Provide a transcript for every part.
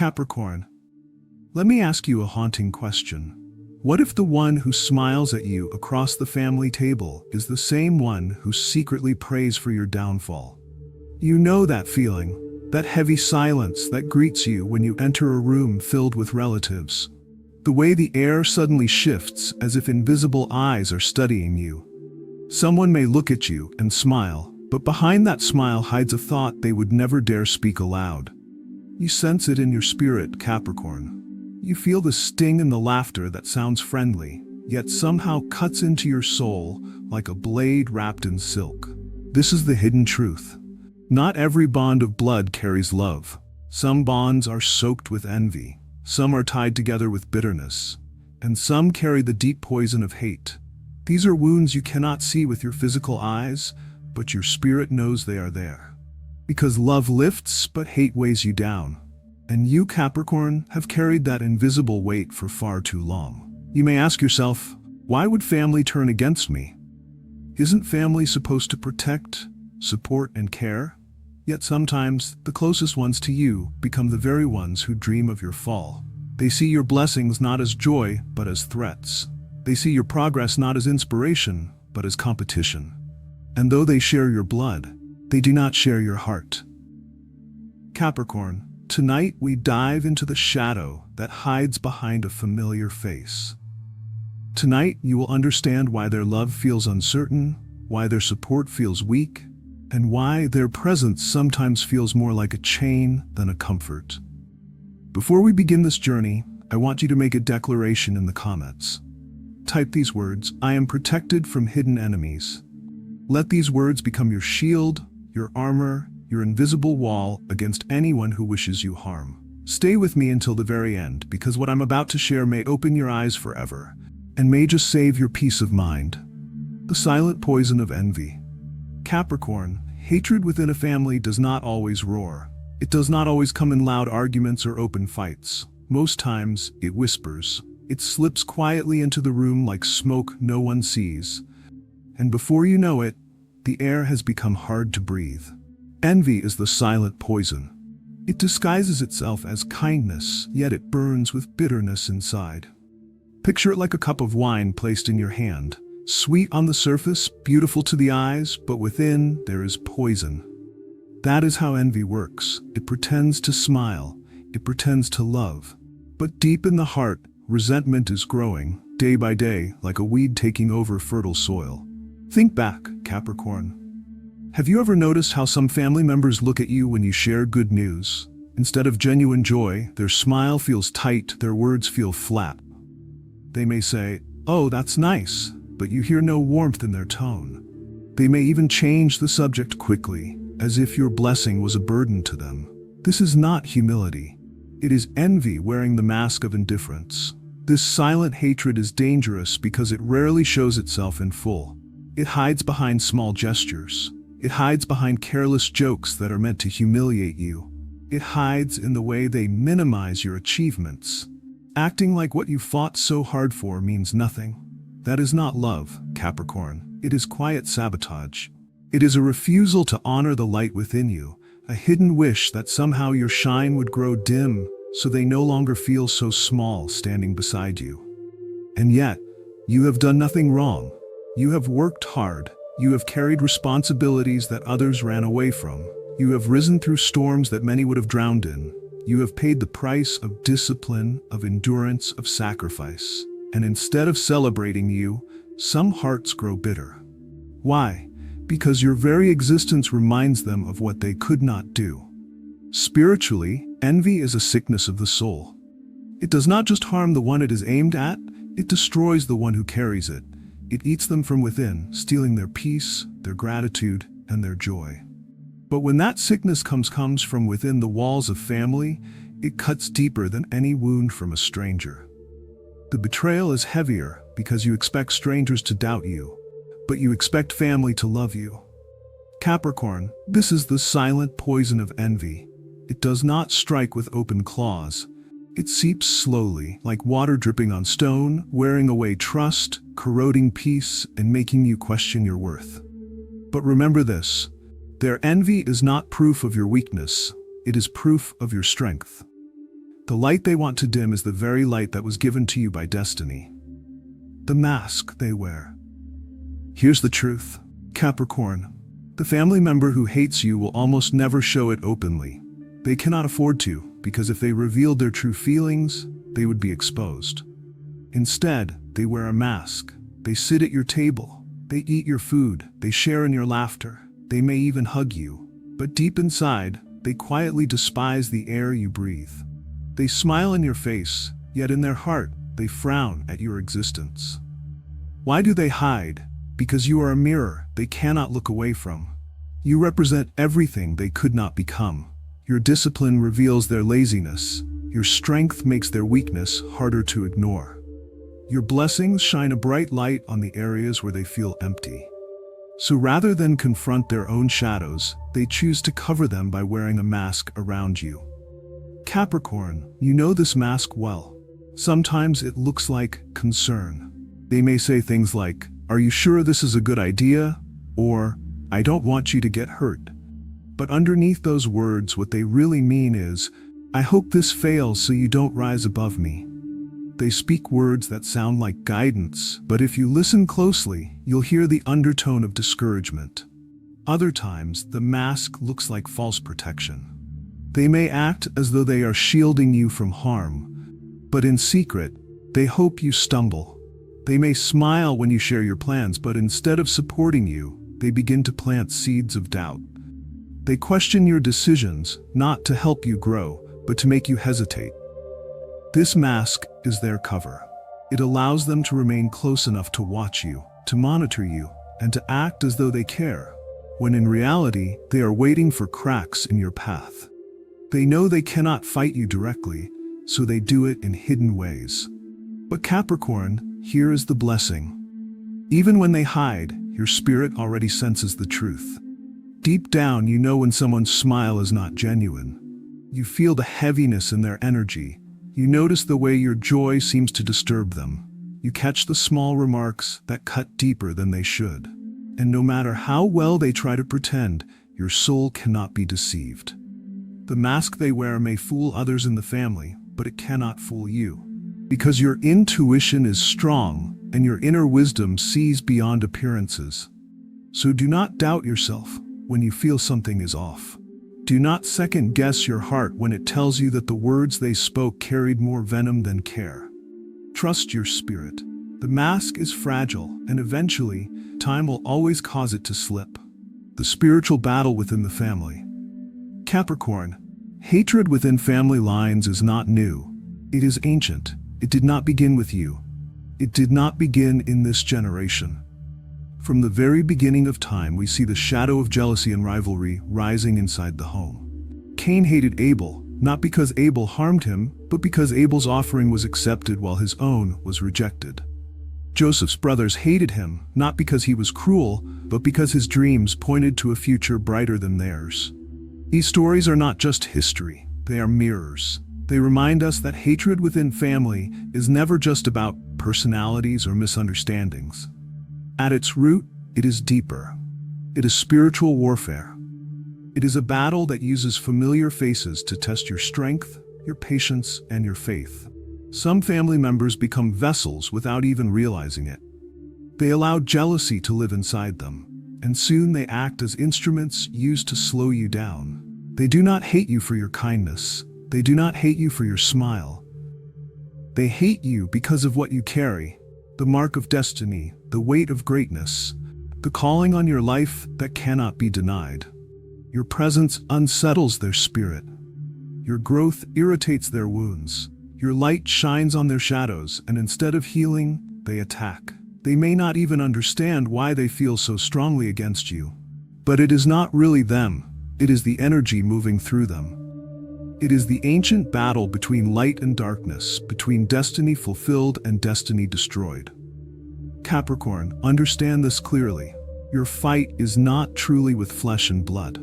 Capricorn, let me ask you a haunting question. What if the one who smiles at you across the family table is the same one who secretly prays for your downfall? You know that feeling, that heavy silence that greets you when you enter a room filled with relatives. The way the air suddenly shifts as if invisible eyes are studying you. Someone may look at you and smile, but behind that smile hides a thought they would never dare speak aloud. You sense it in your spirit, Capricorn. You feel the sting in the laughter that sounds friendly, yet somehow cuts into your soul like a blade wrapped in silk. This is the hidden truth. Not every bond of blood carries love. Some bonds are soaked with envy, some are tied together with bitterness, and some carry the deep poison of hate. These are wounds you cannot see with your physical eyes, but your spirit knows they are there. Because love lifts, but hate weighs you down. And you, Capricorn, have carried that invisible weight for far too long. You may ask yourself, why would family turn against me? Isn't family supposed to protect, support, and care? Yet sometimes, the closest ones to you become the very ones who dream of your fall. They see your blessings not as joy, but as threats. They see your progress not as inspiration, but as competition. And though they share your blood, they do not share your heart. Capricorn, tonight we dive into the shadow that hides behind a familiar face. Tonight you will understand why their love feels uncertain, why their support feels weak, and why their presence sometimes feels more like a chain than a comfort. Before we begin this journey, I want you to make a declaration in the comments. Type these words: I am protected from hidden enemies. Let these words become your shield, your armor, your invisible wall against anyone who wishes you harm. Stay with me until the very end, because what I'm about to share may open your eyes forever, and may just save your peace of mind. The silent poison of envy. Capricorn, hatred within a family does not always roar. It does not always come in loud arguments or open fights. Most times, it whispers. It slips quietly into the room like smoke no one sees. And before you know it, the air has become hard to breathe. Envy is the silent poison. It disguises itself as kindness, yet it burns with bitterness inside. Picture it like a cup of wine placed in your hand. Sweet on the surface, beautiful to the eyes, but within there is poison. That is how envy works. It pretends to smile. It pretends to love. But deep in the heart, resentment is growing, day by day, like a weed taking over fertile soil. Think back, Capricorn. Have you ever noticed how some family members look at you when you share good news? Instead of genuine joy, their smile feels tight, their words feel flat. They may say, "Oh, that's nice," but you hear no warmth in their tone. They may even change the subject quickly, as if your blessing was a burden to them. This is not humility. It is envy wearing the mask of indifference. This silent hatred is dangerous because it rarely shows itself in full. It hides behind small gestures. It hides behind careless jokes that are meant to humiliate you. It hides in the way they minimize your achievements. Acting like what you fought so hard for means nothing. That is not love, Capricorn. It is quiet sabotage. It is a refusal to honor the light within you, a hidden wish that somehow your shine would grow dim so they no longer feel so small standing beside you. And yet, you have done nothing wrong. You have worked hard. You have carried responsibilities that others ran away from. You have risen through storms that many would have drowned in. You have paid the price of discipline, of endurance, of sacrifice. And instead of celebrating you, some hearts grow bitter. Why? Because your very existence reminds them of what they could not do. Spiritually, envy is a sickness of the soul. It does not just harm the one it is aimed at, it destroys the one who carries it. It eats them from within, stealing their peace, their gratitude, and their joy. But when that sickness comes from within the walls of family, it cuts deeper than any wound from a stranger. The betrayal is heavier because you expect strangers to doubt you, but you expect family to love you. Capricorn, this is the silent poison of envy. It does not strike with open claws. It seeps slowly, like water dripping on stone, wearing away trust, corroding peace, and making you question your worth. But remember this, their envy is not proof of your weakness, it is proof of your strength. The light they want to dim is the very light that was given to you by destiny. The mask they wear. Here's the truth, Capricorn. The family member who hates you will almost never show it openly. They cannot afford to, because if they revealed their true feelings, they would be exposed. Instead, they wear a mask. They sit at your table. They eat your food. They share in your laughter. They may even hug you. But deep inside, they quietly despise the air you breathe. They smile in your face, yet in their heart, they frown at your existence. Why do they hide? Because you are a mirror they cannot look away from. You represent everything they could not become. Your discipline reveals their laziness. Your strength makes their weakness harder to ignore. Your blessings shine a bright light on the areas where they feel empty. So rather than confront their own shadows, they choose to cover them by wearing a mask around you. Capricorn, you know this mask well. Sometimes it looks like concern. They may say things like, "Are you sure this is a good idea?" Or, "I don't want you to get hurt." But underneath those words, what they really mean is, "I hope this fails so you don't rise above me." They speak words that sound like guidance, but if you listen closely, you'll hear the undertone of discouragement. Other times, the mask looks like false protection. They may act as though they are shielding you from harm, but in secret, they hope you stumble. They may smile when you share your plans, but instead of supporting you, they begin to plant seeds of doubt. They question your decisions, not to help you grow, but to make you hesitate. This mask is their cover. It allows them to remain close enough to watch you, to monitor you, and to act as though they care, when in reality, they are waiting for cracks in your path. They know they cannot fight you directly, so they do it in hidden ways. But Capricorn, here is the blessing. Even when they hide, your spirit already senses the truth. Deep down, you know when someone's smile is not genuine. You feel the heaviness in their energy. You notice the way your joy seems to disturb them. You catch the small remarks that cut deeper than they should. And no matter how well they try to pretend, your soul cannot be deceived. The mask they wear may fool others in the family, but it cannot fool you. Because your intuition is strong and your inner wisdom sees beyond appearances. So do not doubt yourself when you feel something is off. Do not second guess your heart when it tells you that the words they spoke carried more venom than care. Trust your spirit. The mask is fragile, and eventually, time will always cause it to slip. The spiritual battle within the family. Capricorn, hatred within family lines is not new. It is ancient. It did not begin with you. It did not begin in this generation. From the very beginning of time, we see the shadow of jealousy and rivalry rising inside the home. Cain hated Abel, not because Abel harmed him, but because Abel's offering was accepted while his own was rejected. Joseph's brothers hated him, not because he was cruel, but because his dreams pointed to a future brighter than theirs. These stories are not just history, they are mirrors. They remind us that hatred within family is never just about personalities or misunderstandings. At its root, it is deeper. It is spiritual warfare. It is a battle that uses familiar faces to test your strength, your patience, and your faith. Some family members become vessels without even realizing it. They allow jealousy to live inside them, and soon they act as instruments used to slow you down. They do not hate you for your kindness. They do not hate you for your smile. They hate you because of what you carry, the mark of destiny, the weight of greatness, the calling on your life that cannot be denied. Your presence unsettles their spirit. Your growth irritates their wounds. Your light shines on their shadows, and instead of healing, they attack. They may not even understand why they feel so strongly against you. But it is not really them. It is the energy moving through them. It is the ancient battle between light and darkness, between destiny fulfilled and destiny destroyed. Capricorn, understand this clearly. Your fight is not truly with flesh and blood.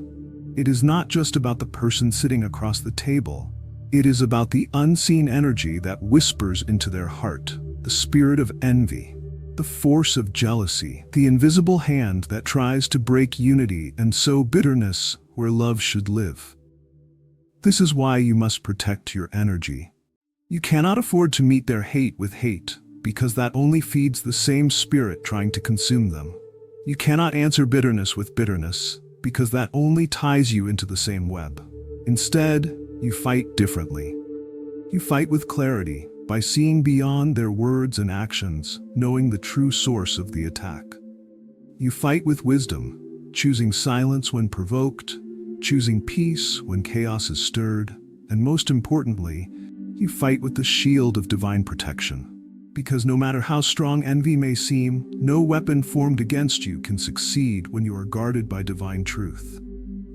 It is not just about the person sitting across the table. It is about the unseen energy that whispers into their heart, the spirit of envy, the force of jealousy, the invisible hand that tries to break unity and sow bitterness where love should live. This is why you must protect your energy. You cannot afford to meet their hate with hate, because that only feeds the same spirit trying to consume them. You cannot answer bitterness with bitterness, because that only ties you into the same web. Instead, you fight differently. You fight with clarity, by seeing beyond their words and actions, knowing the true source of the attack. You fight with wisdom, choosing silence when provoked, choosing peace when chaos is stirred, and most importantly, you fight with the shield of divine protection. Because no matter how strong envy may seem, no weapon formed against you can succeed when you are guarded by divine truth.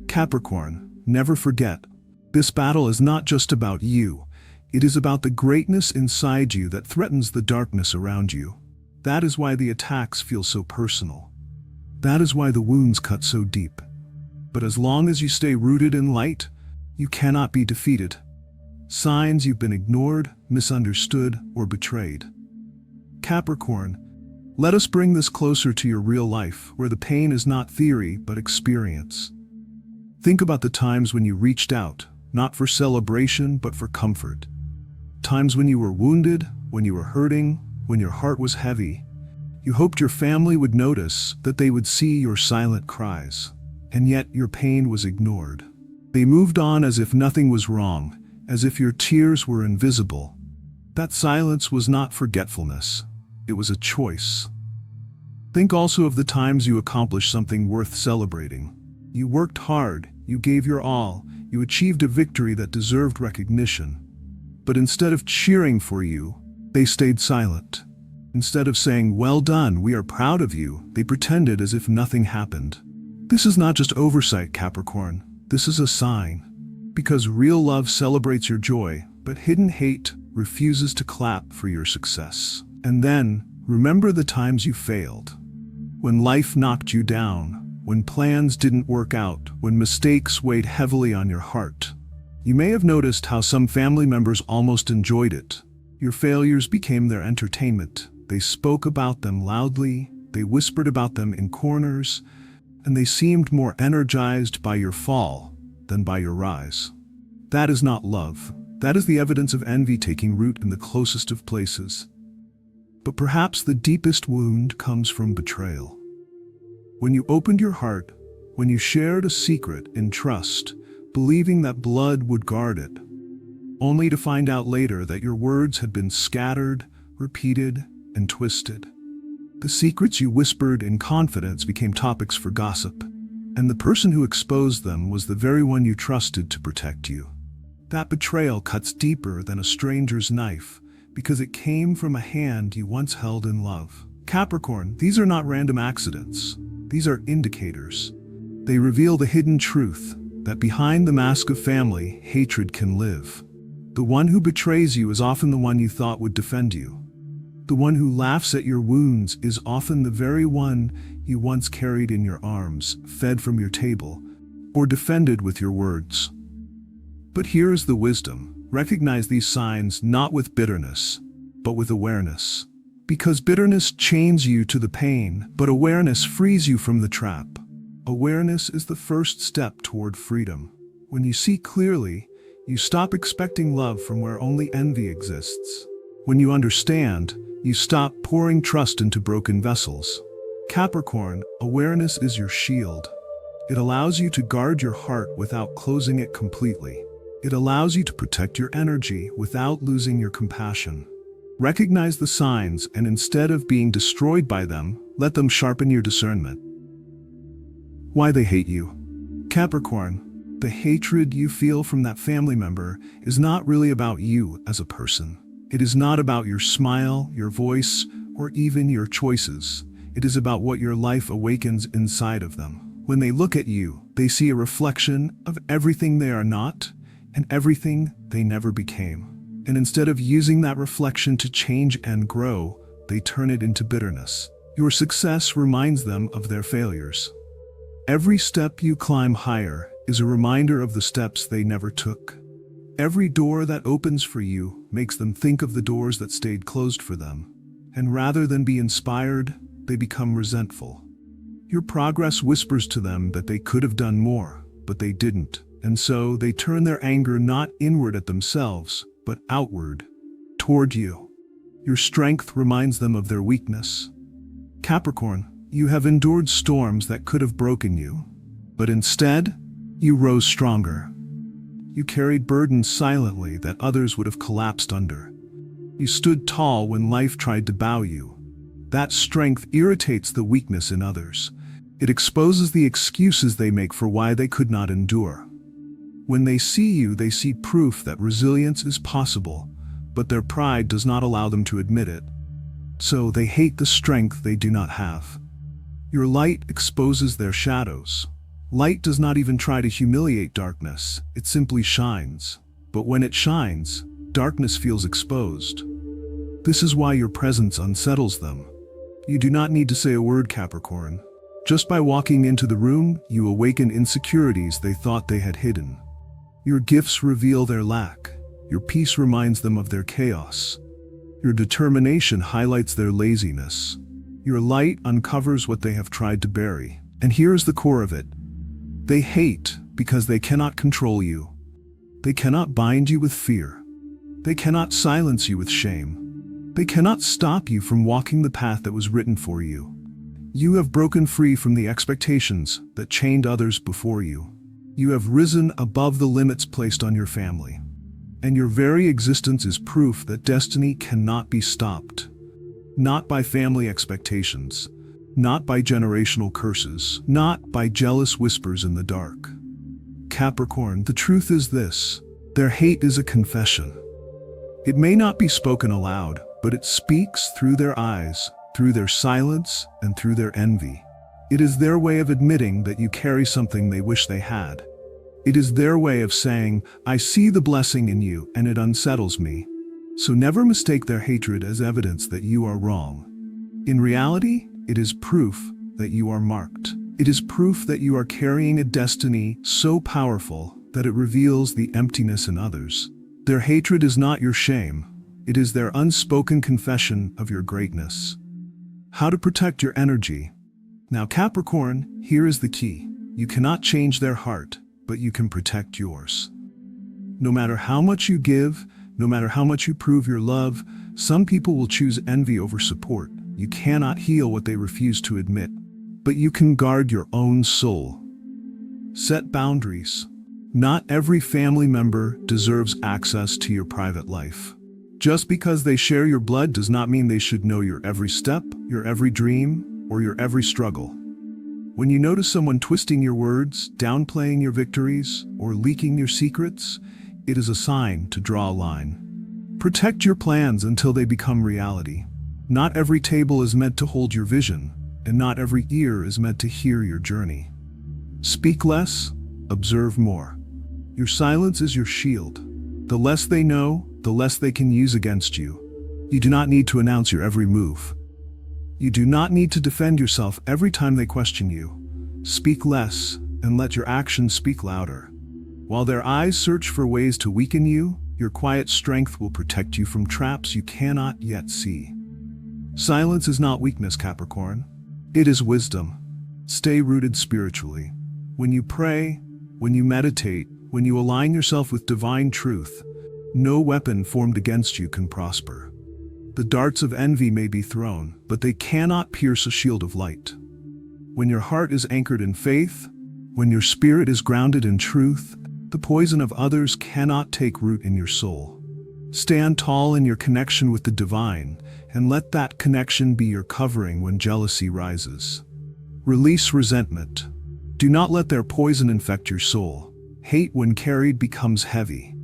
Capricorn, never forget, this battle is not just about you. It is about the greatness inside you that threatens the darkness around you. That is why the attacks feel so personal. That is why the wounds cut so deep. But as long as you stay rooted in light, you cannot be defeated. Signs you've been ignored, misunderstood, or betrayed. Capricorn, let us bring this closer to your real life, where the pain is not theory, but experience. Think about the times when you reached out, not for celebration, but for comfort. Times when you were wounded, when you were hurting, when your heart was heavy. You hoped your family would notice, that they would see your silent cries. And yet your pain was ignored. They moved on as if nothing was wrong, as if your tears were invisible. That silence was not forgetfulness. It was a choice. Think also of the times you accomplished something worth celebrating. You worked hard, you gave your all, you achieved a victory that deserved recognition. But instead of cheering for you, they stayed silent. Instead of saying, "Well done, we are proud of you," they pretended as if nothing happened. This is not just oversight, Capricorn. This is a sign. Because real love celebrates your joy, but hidden hate refuses to clap for your success. And then, remember the times you failed. When life knocked you down, when plans didn't work out, when mistakes weighed heavily on your heart. You may have noticed how some family members almost enjoyed it. Your failures became their entertainment. They spoke about them loudly, they whispered about them in corners, and they seemed more energized by your fall than by your rise. That is not love. That is the evidence of envy taking root in the closest of places. But perhaps the deepest wound comes from betrayal. When you opened your heart, when you shared a secret in trust, believing that blood would guard it, only to find out later that your words had been scattered, repeated, and twisted. The secrets you whispered in confidence became topics for gossip, and the person who exposed them was the very one you trusted to protect you. That betrayal cuts deeper than a stranger's knife, because it came from a hand you once held in love. Capricorn, these are not random accidents. These are indicators. They reveal the hidden truth, that behind the mask of family, hatred can live. The one who betrays you is often the one you thought would defend you. The one who laughs at your wounds is often the very one you once carried in your arms, fed from your table, or defended with your words. But here is the wisdom. Recognize these signs not with bitterness, but with awareness. Because bitterness chains you to the pain, but awareness frees you from the trap. Awareness is the first step toward freedom. When you see clearly, you stop expecting love from where only envy exists. When you understand, you stop pouring trust into broken vessels. Capricorn, awareness is your shield. It allows you to guard your heart without closing it completely. It allows you to protect your energy without losing your compassion. Recognize the signs, and instead of being destroyed by them, let them sharpen your discernment. Why they hate you. Capricorn, the hatred you feel from that family member is not really about you as a person. It is not about your smile, your voice, or even your choices. It is about what your life awakens inside of them. When they look at you, they see a reflection of everything they are not and everything they never became. And instead of using that reflection to change and grow, they turn it into bitterness. Your success reminds them of their failures. Every step you climb higher is a reminder of the steps they never took. Every door that opens for you makes them think of the doors that stayed closed for them. And rather than be inspired, they become resentful. Your progress whispers to them that they could have done more, but they didn't. And so they turn their anger not inward at themselves, but outward, toward you. Your strength reminds them of their weakness. Capricorn, you have endured storms that could have broken you, but instead, you rose stronger. You carried burdens silently that others would have collapsed under. You stood tall when life tried to bow you. That strength irritates the weakness in others. It exposes the excuses they make for why they could not endure. When they see you, they see proof that resilience is possible, but their pride does not allow them to admit it. So they hate the strength they do not have. Your light exposes their shadows. Light does not even try to humiliate darkness, it simply shines. But when it shines, darkness feels exposed. This is why your presence unsettles them. You do not need to say a word, Capricorn. Just by walking into the room, you awaken insecurities they thought they had hidden. Your gifts reveal their lack. Your peace reminds them of their chaos. Your determination highlights their laziness. Your light uncovers what they have tried to bury. And here is the core of it. They hate because they cannot control you. They cannot bind you with fear. They cannot silence you with shame. They cannot stop you from walking the path that was written for you. You have broken free from the expectations that chained others before you. You have risen above the limits placed on your family. And your very existence is proof that destiny cannot be stopped. Not by family expectations, not by generational curses, not by jealous whispers in the dark. Capricorn, the truth is this: their hate is a confession. It may not be spoken aloud, but it speaks through their eyes, through their silence, and through their envy. It is their way of admitting that you carry something they wish they had. It is their way of saying, I see the blessing in you and it unsettles me. So never mistake their hatred as evidence that you are wrong. In reality, it is proof that you are marked. It is proof that you are carrying a destiny so powerful that it reveals the emptiness in others. Their hatred is not your shame. It is their unspoken confession of your greatness. How to protect your energy. Now, Capricorn, here is the key. You cannot change their heart, but you can protect yours. No matter how much you give, no matter how much you prove your love, some people will choose envy over support. You cannot heal what they refuse to admit, but you can guard your own soul. Set boundaries. Not every family member deserves access to your private life. Just because they share your blood does not mean they should know your every step, your every dream, or your every struggle. When you notice someone twisting your words, downplaying your victories, or leaking your secrets, it is a sign to draw a line. Protect your plans until they become reality. Not every table is meant to hold your vision, and not every ear is meant to hear your journey. Speak less, observe more. Your silence is your shield. The less they know, the less they can use against you. You do not need to announce your every move. You do not need to defend yourself every time they question you. Speak less, and let your actions speak louder. While their eyes search for ways to weaken you, your quiet strength will protect you from traps you cannot yet see. Silence is not weakness, Capricorn. It is wisdom. Stay rooted spiritually. When you pray, when you meditate, when you align yourself with divine truth, no weapon formed against you can prosper. The darts of envy may be thrown, but they cannot pierce a shield of light. When your heart is anchored in faith, when your spirit is grounded in truth, the poison of others cannot take root in your soul. Stand tall in your connection with the divine, and let that connection be your covering when jealousy rises. Release resentment. Do not let their poison infect your soul. Hate, when carried, becomes heavy.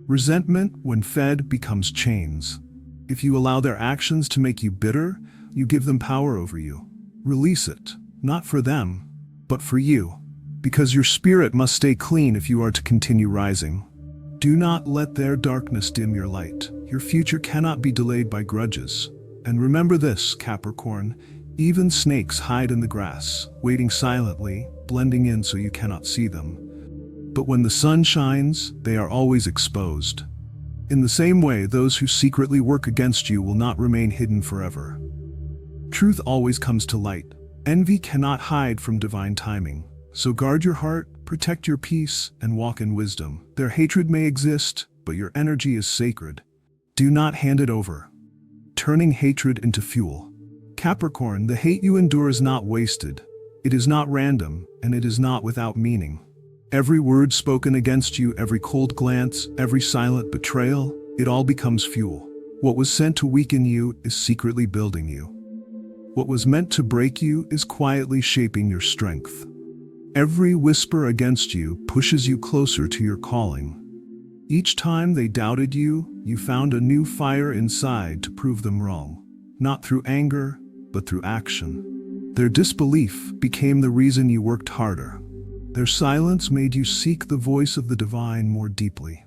Resentment, when fed, becomes chains. If you allow their actions to make you bitter, you give them power over you. Release it, not for them, but for you. Because your spirit must stay clean if you are to continue rising. Do not let their darkness dim your light. Your future cannot be delayed by grudges. And remember this, Capricorn, even snakes hide in the grass, waiting silently, blending in so you cannot see them. But when the sun shines, they are always exposed. In the same way, those who secretly work against you will not remain hidden forever. Truth always comes to light. Envy cannot hide from divine timing. So guard your heart, protect your peace, and walk in wisdom. Their hatred may exist, but your energy is sacred. Do not hand it over, turning hatred into fuel. Capricorn, the hate you endure is not wasted. It is not random, and it is not without meaning. Every word spoken against you, every cold glance, every silent betrayal, it all becomes fuel. What was sent to weaken you is secretly building you. What was meant to break you is quietly shaping your strength. Every whisper against you pushes you closer to your calling. Each time they doubted you, you found a new fire inside to prove them wrong. Not through anger, but through action. Their disbelief became the reason you worked harder. Their silence made you seek the voice of the divine more deeply.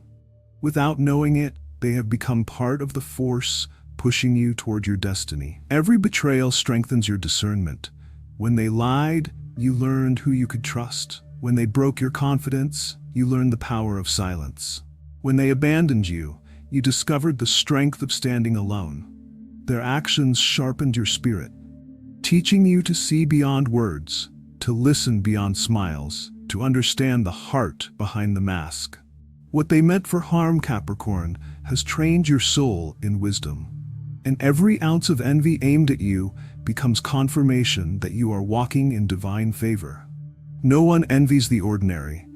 Without knowing it, they have become part of the force pushing you toward your destiny. Every betrayal strengthens your discernment. When they lied, you learned who you could trust. When they broke your confidence, you learned the power of silence. When they abandoned you, you discovered the strength of standing alone. Their actions sharpened your spirit, teaching you to see beyond words, to listen beyond smiles, to understand the heart behind the mask. What they meant for harm, Capricorn, has trained your soul in wisdom. And every ounce of envy aimed at you becomes confirmation that you are walking in divine favor. No one envies the ordinary.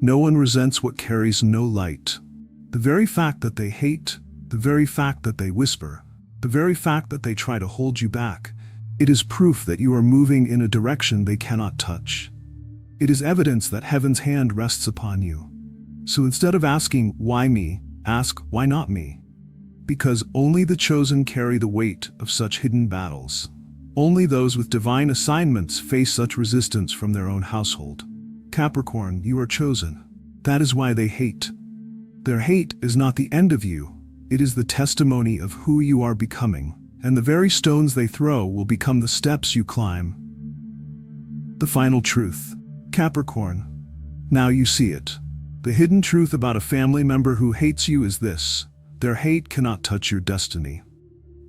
No one resents what carries no light. The very fact that they hate, the very fact that they whisper, the very fact that they try to hold you back, it is proof that you are moving in a direction they cannot touch. It is evidence that heaven's hand rests upon you. So instead of asking, why me, ask, why not me? Because only the chosen carry the weight of such hidden battles. Only those with divine assignments face such resistance from their own household. Capricorn, you are chosen. That is why they hate. Their hate is not the end of you. It is the testimony of who you are becoming. And the very stones they throw will become the steps you climb. The final truth. Capricorn, now you see it. The hidden truth about a family member who hates you is this: their hate cannot touch your destiny.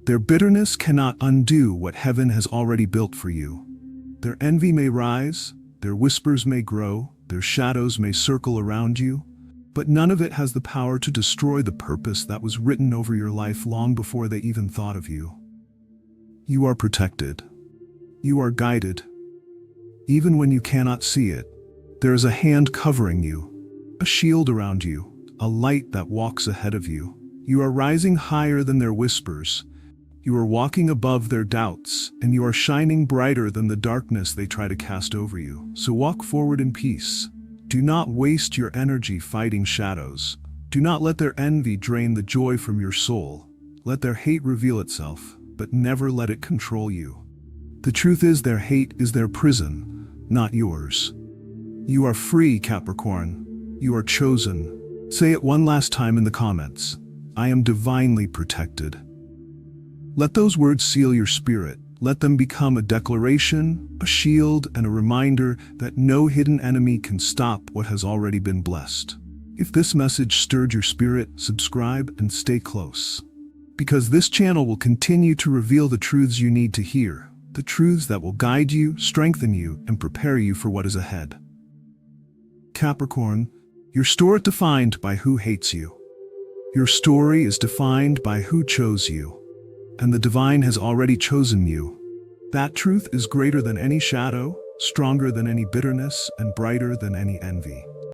Their bitterness cannot undo what heaven has already built for you. Their envy may rise, their whispers may grow, their shadows may circle around you, but none of it has the power to destroy the purpose that was written over your life long before they even thought of you. You are protected. You are guided. Even when you cannot see it, there is a hand covering you, a shield around you, a light that walks ahead of you. You are rising higher than their whispers. You are walking above their doubts, and you are shining brighter than the darkness they try to cast over you. So walk forward in peace. Do not waste your energy fighting shadows. Do not let their envy drain the joy from your soul. Let their hate reveal itself, but never let it control you. The truth is, their hate is their prison, not yours. You are free, Capricorn. You are chosen. Say it one last time in the comments. I am divinely protected. Let those words seal your spirit. Let them become a declaration, a shield, and a reminder that no hidden enemy can stop what has already been blessed. If this message stirred your spirit, subscribe and stay close. Because this channel will continue to reveal the truths you need to hear, the truths that will guide you, strengthen you, and prepare you for what is ahead. Capricorn, your story is defined by who hates you. Your story is defined by who chose you. And the divine has already chosen you. That truth is greater than any shadow, stronger than any bitterness, and brighter than any envy.